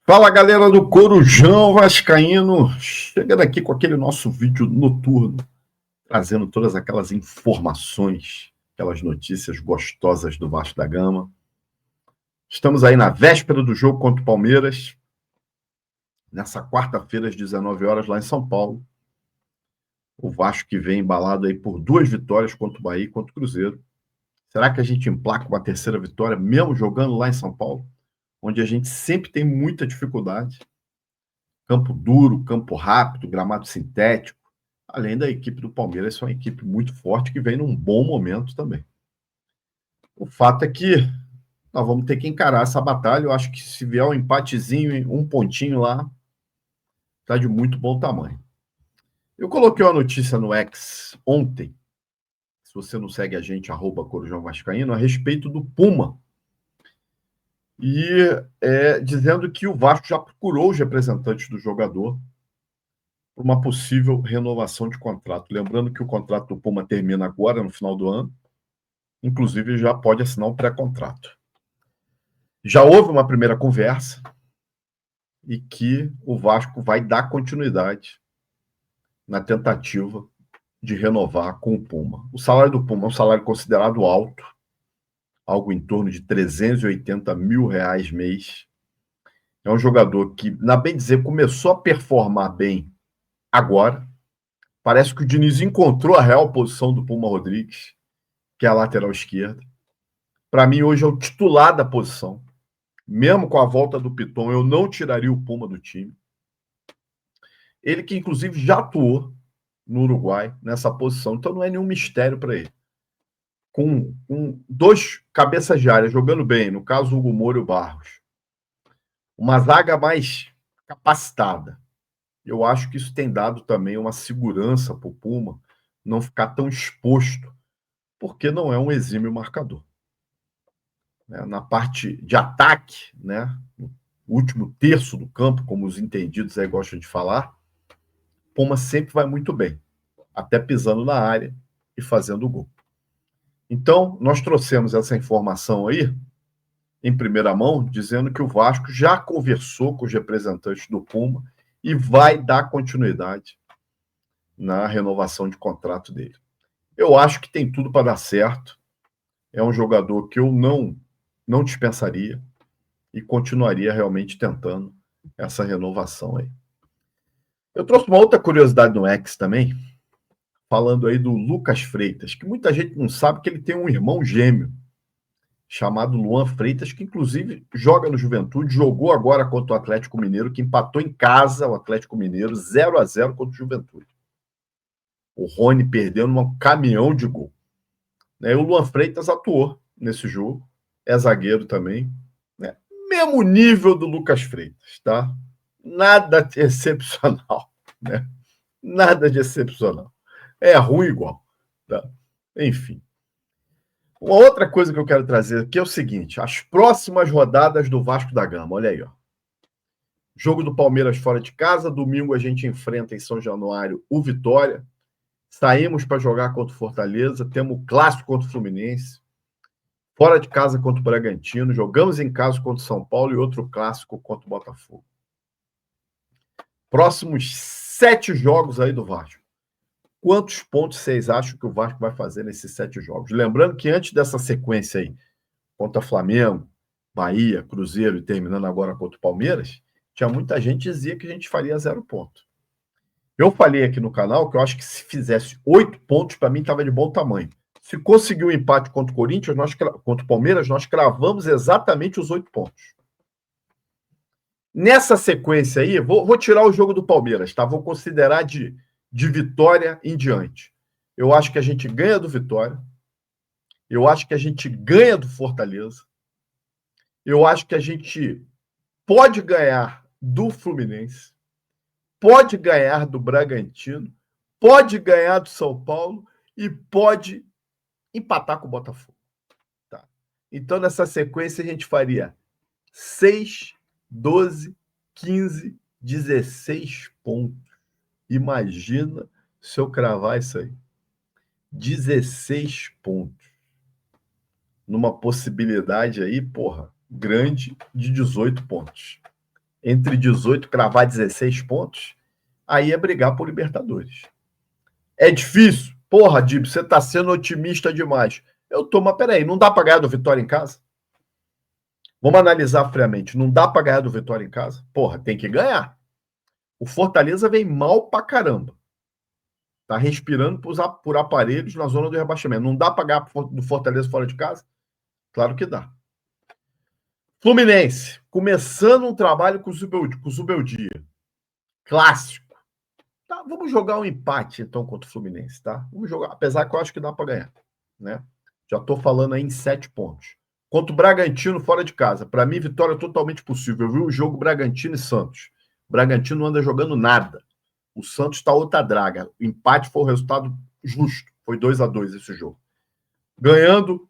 Fala, galera do Corujão Vascaíno, chegando aqui com aquele nosso vídeo noturno, trazendo todas aquelas informações, aquelas notícias gostosas do Vasco da Gama. Estamos aí na véspera do jogo contra o Palmeiras, nessa quarta-feira às 19 horas lá em São Paulo. O Vasco que vem embalado aí por 2 vitórias contra o Bahia e contra o Cruzeiro. Será que a gente emplaca uma terceira vitória, mesmo jogando lá em São Paulo, onde a gente sempre tem muita dificuldade? Campo duro, campo rápido, gramado sintético. Além da equipe do Palmeiras, é uma equipe muito forte que vem num bom momento também. O fato é que nós vamos ter que encarar essa batalha. Eu acho que se vier um empatezinho, um pontinho lá, está de muito bom tamanho. Eu coloquei uma notícia no X ontem, se você não segue a gente, @Corujão Vascaíno, a respeito do Puma. E dizendo que o Vasco já procurou os representantes do jogador por uma possível renovação de contrato. Lembrando que o contrato do Puma termina agora, no final do ano, inclusive já pode assinar um pré-contrato. Já houve uma primeira conversa e que o Vasco vai dar continuidade na tentativa de renovar com o Puma. O salário do Puma é um salário considerado alto, algo em torno de R$380 mil mês. É um jogador que, na bem dizer, começou a performar bem agora. Parece que o Diniz encontrou a real posição do Puma Rodrigues, que é a lateral esquerda. Para mim, hoje é o titular da posição. Mesmo com a volta do Piton, eu não tiraria o Puma do time. Ele que, inclusive, já atuou no Uruguai nessa posição, então não é nenhum mistério para ele. Com 2 cabeças de área jogando bem, no caso o Hugo Moura e o Barros, uma zaga mais capacitada. Eu acho que isso tem dado também uma segurança para o Puma não ficar tão exposto, porque não é um exímio marcador. Na parte de ataque, né, no último terço do campo, como os entendidos aí gostam de falar, Puma sempre vai muito bem, até pisando na área e fazendo o gol. Então, nós trouxemos essa informação aí, em primeira mão, dizendo que o Vasco já conversou com os representantes do Puma e vai dar continuidade na renovação de contrato dele. Eu acho que tem tudo para dar certo. É um jogador que eu não dispensaria e continuaria realmente tentando essa renovação aí. Eu trouxe uma outra curiosidade no X também, falando aí do Lucas Freitas, que muita gente não sabe que ele tem um irmão gêmeo, chamado Luan Freitas, que inclusive joga no Juventude, jogou agora contra o Atlético Mineiro, que empatou em casa o Atlético Mineiro, 0-0 contra o Juventude. O Rony perdeu num caminhão de gol. E o Luan Freitas atuou nesse jogo, é zagueiro também, né? Mesmo nível do Lucas Freitas, tá? Nada de excepcional, né? Nada de excepcional. É ruim igual, tá? Enfim. Uma outra coisa que eu quero trazer aqui é o seguinte: as próximas rodadas do Vasco da Gama. Olha aí, ó. Jogo do Palmeiras fora de casa. Domingo a gente enfrenta em São Januário o Vitória. Saímos para jogar contra o Fortaleza. Temos o clássico contra o Fluminense. Fora de casa contra o Bragantino. Jogamos em casa contra o São Paulo e outro clássico contra o Botafogo. Próximos 7 jogos aí do Vasco. Quantos pontos vocês acham que o Vasco vai fazer nesses 7 jogos? Lembrando que antes dessa sequência aí, contra Flamengo, Bahia, Cruzeiro e terminando agora contra o Palmeiras, tinha muita gente que dizia que a gente faria 0 ponto. Eu falei aqui no canal que eu acho que se fizesse 8 pontos, para mim estava de bom tamanho. Se conseguir um empate contra o Corinthians, contra o Palmeiras, nós cravamos exatamente os 8 pontos. Nessa sequência aí, vou tirar o jogo do Palmeiras, tá? Vou considerar de Vitória em diante. Eu acho que a gente ganha do Vitória. Eu acho que a gente ganha do Fortaleza. Eu acho que a gente pode ganhar do Fluminense, pode ganhar do Bragantino, pode ganhar do São Paulo e pode empatar com o Botafogo. Tá? Então, nessa sequência, a gente faria 6, 12, 15, 16 pontos. Imagina se eu cravar isso aí. 16 pontos. Numa possibilidade aí, porra, grande de 18 pontos. entre 18 cravar 16 pontos, aí é brigar por Libertadores. É difícil? Porra, Dib, você tá sendo otimista demais. Eu tô, mas peraí, não dá para ganhar do Vitória em casa? Vamos analisar friamente. Não dá para ganhar do Vitória em casa? Porra, tem que ganhar. O Fortaleza vem mal pra caramba. Tá respirando por aparelhos na zona do rebaixamento. Não dá para ganhar do Fortaleza fora de casa? Claro que dá. Fluminense, começando um trabalho com o Zubeldia. Clássico. Tá, vamos jogar um empate, então, contra o Fluminense, tá? Vamos jogar, apesar que eu acho que dá para ganhar, né? Já estou falando aí em 7 pontos. Contra o Bragantino, fora de casa. Para mim, vitória totalmente possível. Eu vi o jogo Bragantino e Santos. O Bragantino não anda jogando nada. O Santos está outra draga. O empate foi o resultado justo. Foi 2-2 esse jogo. Ganhando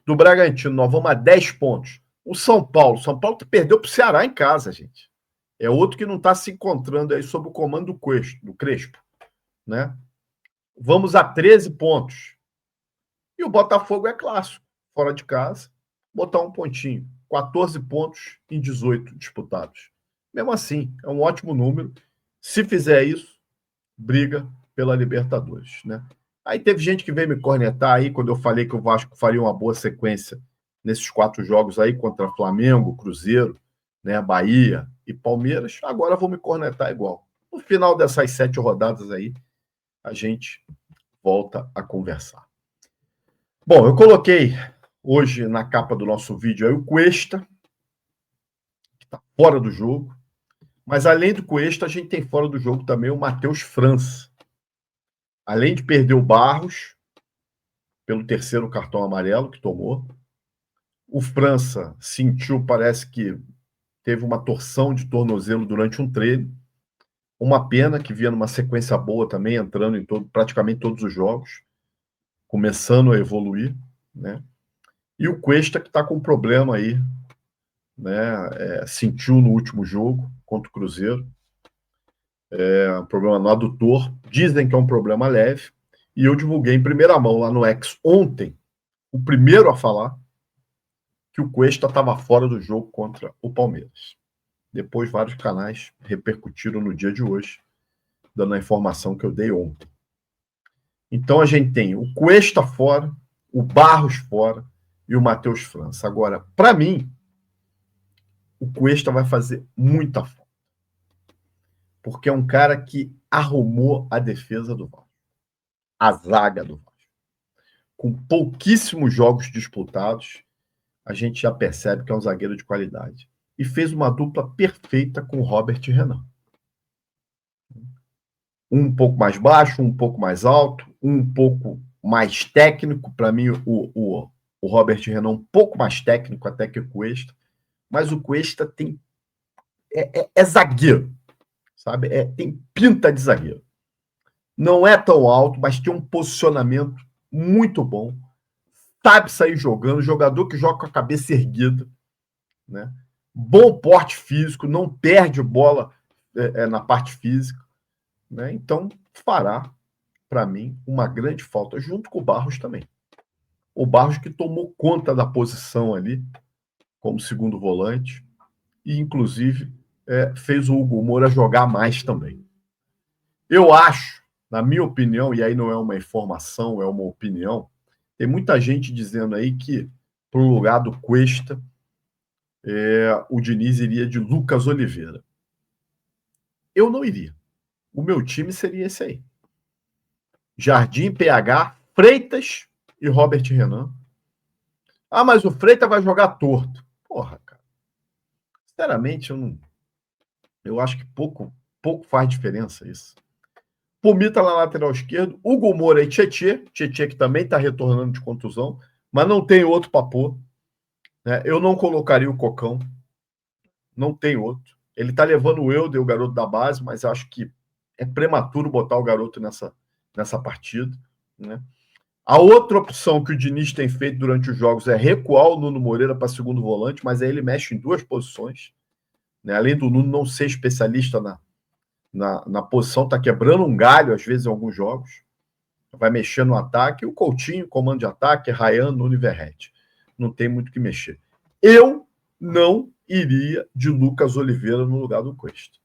do Bragantino, nós vamos a 10 pontos. O São Paulo perdeu para o Ceará em casa, gente. É outro que não está se encontrando aí sob o comando do Crespo, né? Vamos a 13 pontos. E o Botafogo é clássico, fora de casa, botar um pontinho. 14 pontos em 18 disputados. Mesmo assim, é um ótimo número. Se fizer isso, briga pela Libertadores, né? Aí teve gente que veio me cornetar aí quando eu falei que o Vasco faria uma boa sequência nesses 4 jogos aí contra Flamengo, Cruzeiro, né, Bahia e Palmeiras. Agora vou me cornetar igual. No final dessas 7 rodadas aí, a gente volta a conversar. Bom, eu coloquei hoje na capa do nosso vídeo aí o Cuesta, que está fora do jogo. Mas além do Cuesta, a gente tem fora do jogo também o Matheus França. Além de perder o Barros, pelo terceiro cartão amarelo que tomou, o França sentiu, parece que teve uma torção de tornozelo durante um treino. Uma pena que vinha numa sequência boa também, entrando em praticamente todos os jogos, começando a evoluir, né? E o Cuesta que está com problema aí, né? Sentiu no último jogo contra o Cruzeiro, um problema no adutor. Dizem que é um problema leve. E eu divulguei em primeira mão lá no X ontem, o primeiro a falar que o Cuesta estava fora do jogo contra o Palmeiras. Depois, vários canais repercutiram no dia de hoje, dando a informação que eu dei ontem. Então, a gente tem o Cuesta fora, o Barros fora e o Matheus França. Agora, para mim, o Cuesta vai fazer muita falta. Porque é um cara que arrumou a defesa do Vasco. A zaga do Vasco. Com pouquíssimos jogos disputados, a gente já percebe que é um zagueiro de qualidade. E fez uma dupla perfeita com o Robert Renan. Um pouco mais baixo, um pouco mais alto, um pouco mais técnico. Para mim, o Robert Renan um pouco mais técnico até que o Cuesta. Mas o Cuesta tem é zagueiro, sabe? Tem pinta de zagueiro. Não é tão alto, mas tem um posicionamento muito bom. Sabe sair jogando, jogador que joga com a cabeça erguida, né? Bom porte físico, não perde bola na parte física, né? Então fará, para mim, uma grande falta, junto com o Barros também. O Barros que tomou conta da posição ali, como segundo volante, e inclusive fez o Hugo Moura jogar mais também. Eu acho, na minha opinião, e aí não é uma informação, é uma opinião, tem muita gente dizendo aí que, para o lugar do Cuesta, o Diniz iria de Lucas Oliveira. Eu não iria. O meu time seria esse aí. Jardim, PH, Freitas e Robert Renan. Ah, mas o Freitas vai jogar torto. Porra, cara. Sinceramente, eu acho que pouco faz diferença isso. Pumita na lateral esquerdo, Hugo Moura e Tietê que também está retornando de contusão, mas não tem outro para pôr. Né? Eu não colocaria o Cocão, não tem outro. Ele está levando o Euder, o garoto da base, mas acho que é prematuro botar o garoto nessa partida. Né? A outra opção que o Diniz tem feito durante os jogos é recuar o Nuno Moreira para segundo volante, mas aí ele mexe em 2 posições. Né? Além do Nuno não ser especialista na posição, está quebrando um galho, às vezes, em alguns jogos. Vai mexer no ataque. O Coutinho, comando de ataque, Ryan, Nuno e Verratti. Não tem muito o que mexer. Eu não iria de Lucas Oliveira no lugar do Cuesta.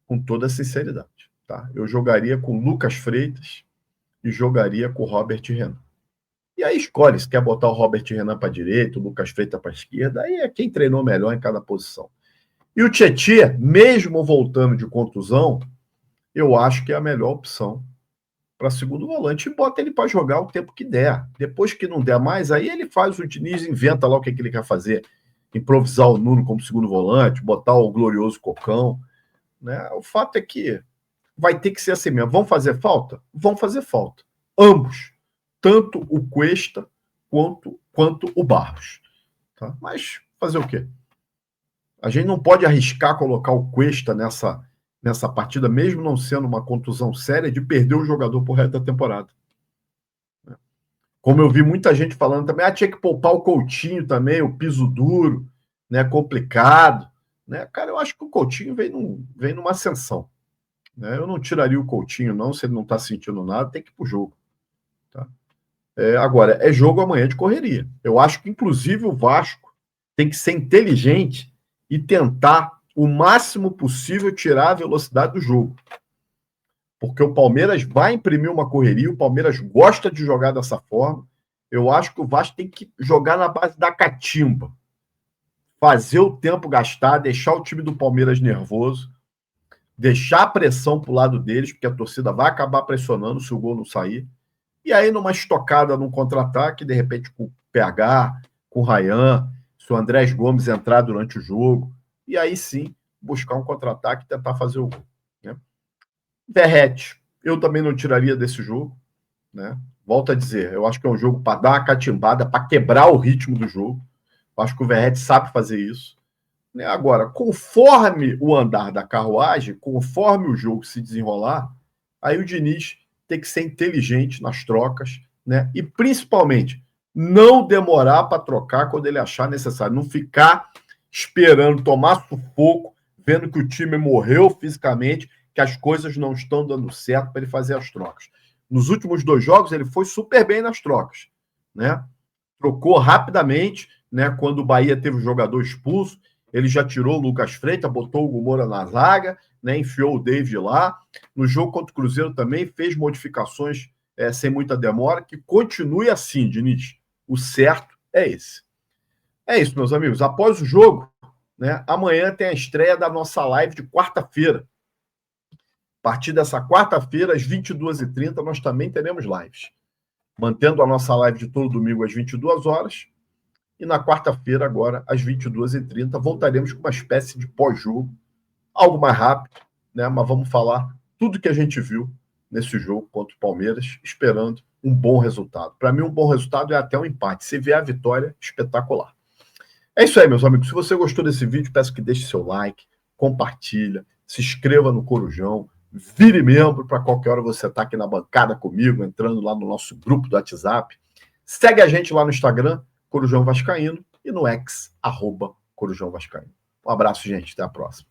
Com toda a sinceridade. Tá? Eu jogaria com Lucas Freitas e jogaria com o Robert Renan. E aí escolhe, se quer botar o Robert Renan para a direita, o Lucas Freitas para a esquerda, aí é quem treinou melhor em cada posição. E o Tietê, mesmo voltando de contusão, eu acho que é a melhor opção para segundo volante e bota ele para jogar o tempo que der. Depois que não der mais, aí ele faz o Diniz, inventa lá o que ele quer fazer. Improvisar o Nuno como segundo volante, botar o glorioso Cocão. Né? O fato é que vai ter que ser assim mesmo. Vão fazer falta? Vão fazer falta. Ambos. Tanto o Cuesta quanto o Barros. Tá? Mas fazer o quê? A gente não pode arriscar colocar o Cuesta nessa partida, mesmo não sendo uma contusão séria, de perder o jogador por resto da temporada. Como eu vi muita gente falando também, tinha que poupar o Coutinho também, o piso duro, né, complicado. Né? Cara, eu acho que o Coutinho vem numa ascensão. Né? Eu não tiraria o Coutinho, não, se ele não está sentindo nada, tem que ir pro jogo. Tá? Agora, é jogo amanhã de correria. Eu acho que, inclusive, o Vasco tem que ser inteligente e tentar o máximo possível tirar a velocidade do jogo. Porque o Palmeiras vai imprimir uma correria, o Palmeiras gosta de jogar dessa forma. Eu acho que o Vasco tem que jogar na base da catimba. Fazer o tempo gastar, deixar o time do Palmeiras nervoso, deixar a pressão pro lado deles, porque a torcida vai acabar pressionando se o gol não sair. E aí, numa estocada, num contra-ataque, de repente com o PH, com o Ryan, se o Andrés Gomes entrar durante o jogo, e aí sim, buscar um contra-ataque e tentar fazer o gol. Né? Verratti, eu também não tiraria desse jogo. Né? Volto a dizer, eu acho que é um jogo para dar uma catimbada, para quebrar o ritmo do jogo. Eu acho que o Verratti sabe fazer isso. Né? Agora, conforme o andar da carruagem, conforme o jogo se desenrolar, aí o Diniz tem que ser inteligente nas trocas, né? E principalmente não demorar para trocar quando ele achar necessário, não ficar esperando tomar sufoco, vendo que o time morreu fisicamente, que as coisas não estão dando certo para ele fazer as trocas. Nos últimos 2 jogos ele foi super bem nas trocas, né? Trocou rapidamente, né? Quando o Bahia teve o jogador expulso, ele já tirou o Lucas Freitas, botou o Moura na zaga, né, enfiou o David lá. No jogo contra o Cruzeiro também fez modificações sem muita demora, que continue assim, Diniz. O certo é esse. É isso, meus amigos. Após o jogo, né, amanhã tem a estreia da nossa live de quarta-feira. A partir dessa quarta-feira, às 22h30, nós também teremos lives. Mantendo a nossa live de todo domingo às 22 horas. E na quarta-feira, agora, às 22h30, voltaremos com uma espécie de pós-jogo, algo mais rápido, né? Mas vamos falar tudo que a gente viu nesse jogo contra o Palmeiras, esperando um bom resultado. Para mim, um bom resultado é até um empate. Se vier a vitória, espetacular. É isso aí, meus amigos. Se você gostou desse vídeo, peço que deixe seu like, compartilha, se inscreva no Corujão, vire membro para qualquer hora você estar aqui na bancada comigo, entrando lá no nosso grupo do WhatsApp. Segue a gente lá no Instagram, Corujão Vascaíno, e no X, @Corujão Vascaíno. Um abraço, gente. Até a próxima.